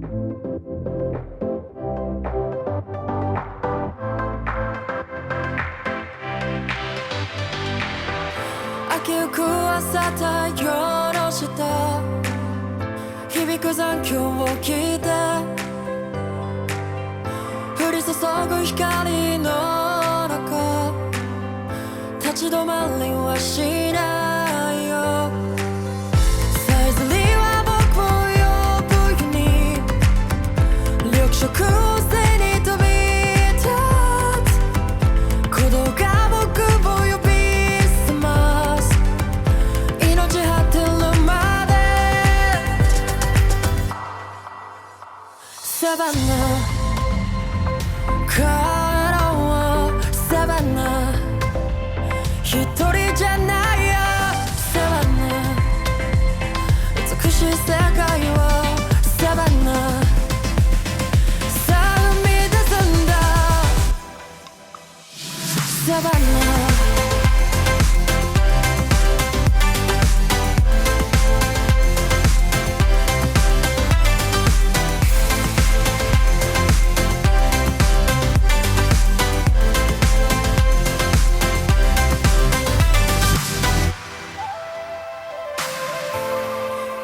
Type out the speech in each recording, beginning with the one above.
秋ゆく朝太陽の下響く残響を聞いて降り注ぐ光の中立ち止まりはしないよさえずりは僕を呼ぶように緑色を背に飛び立つ鼓動が僕を呼び覚ます命果てるまでサバナ帰ろうサバナ一人じゃないよサバナ美しい世界をサバナさあ生み出すんだサバナ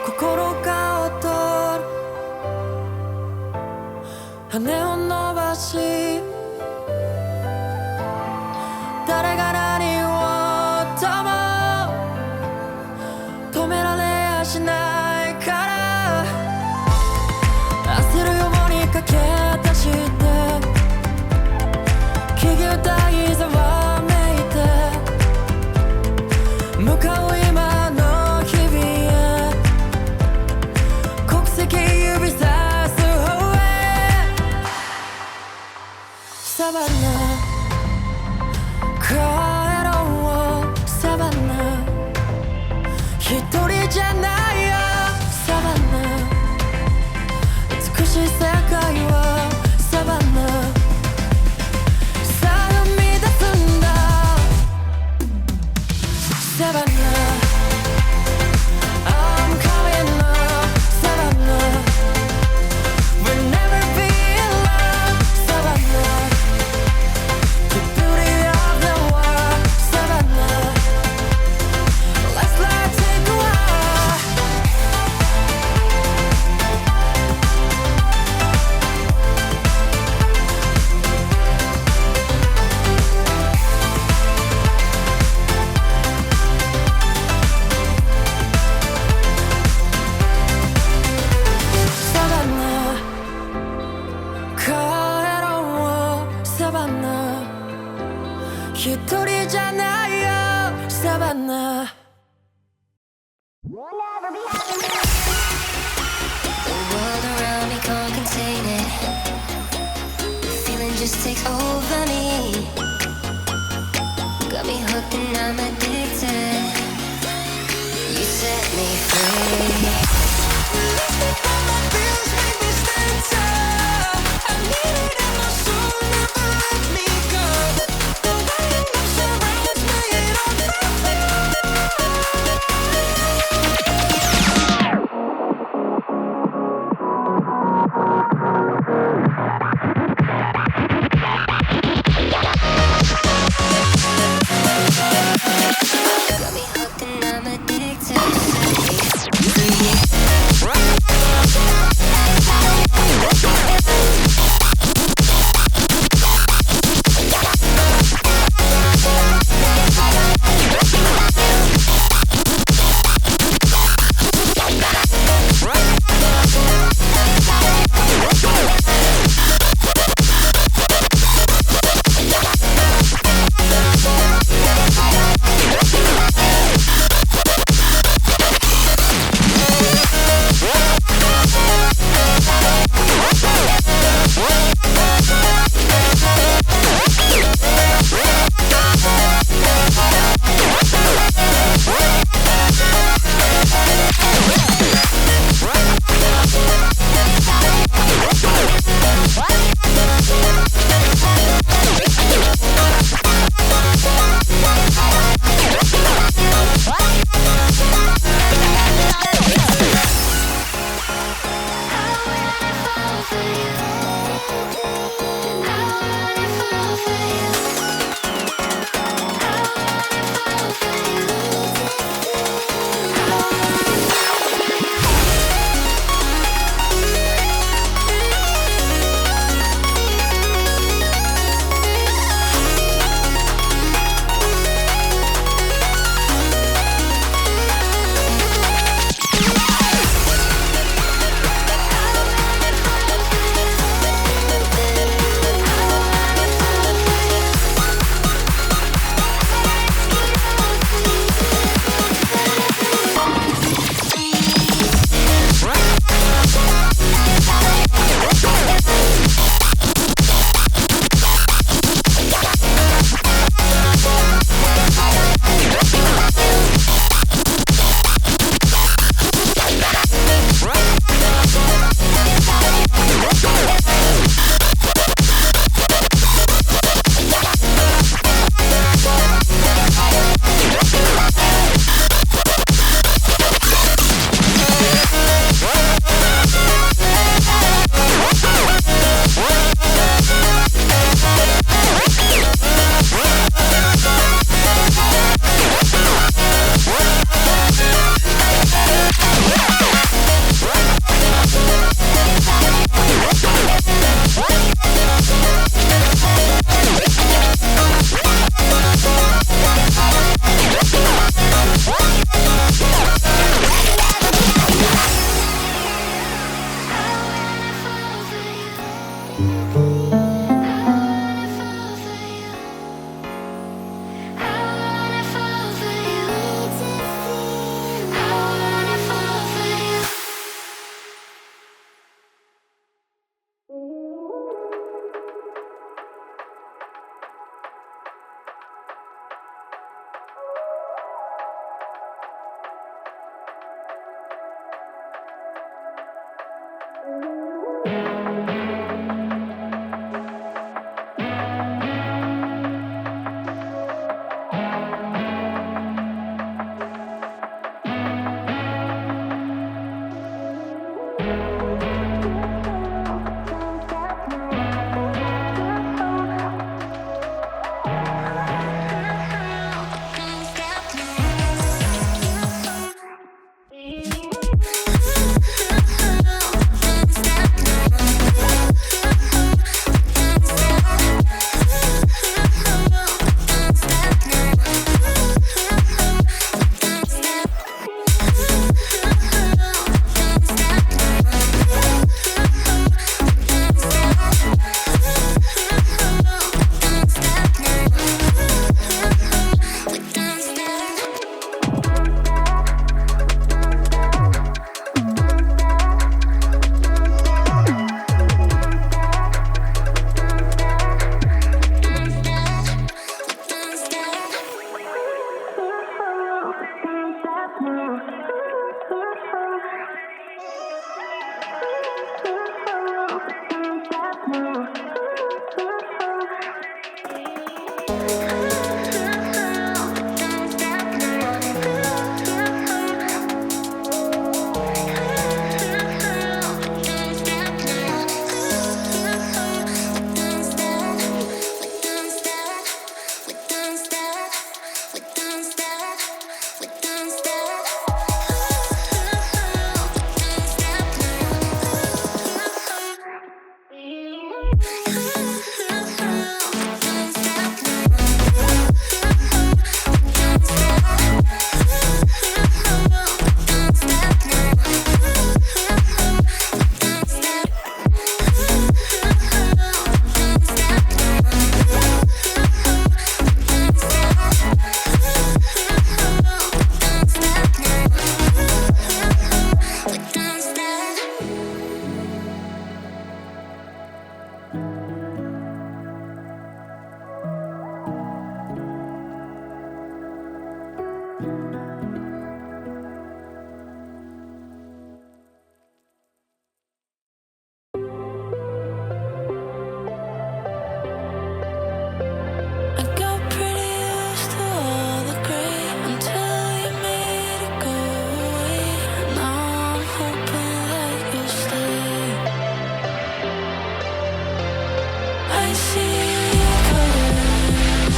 心が踊る羽を伸ばし誰が何をとも止められやしないから焦るように駆け出して木々大ざわめいて向かう今の日々へ国籍指さす方へサバナ帰ろうサバナ一人じゃないよサバナ美しい世界をサバナさあ生み出すんだサバナI'm coming up Savannah We'll never be alone Savannah The beauty of the world Savannah Let's take a walk Savannah帰ろうサバナ一人じゃないよサバナThe world around me can't contain it. The feeling just takes over me. Got me hooked and I'm addicted. You set me free. All my feels make me stand tall. I need it in my soul, never let me go. The light that surrounds me, it all got me hooked and I'm addicted. I got pretty used to all the gray until you made it go away. Now I'm hoping that you'll stay. I see your colors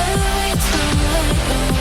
every time that you're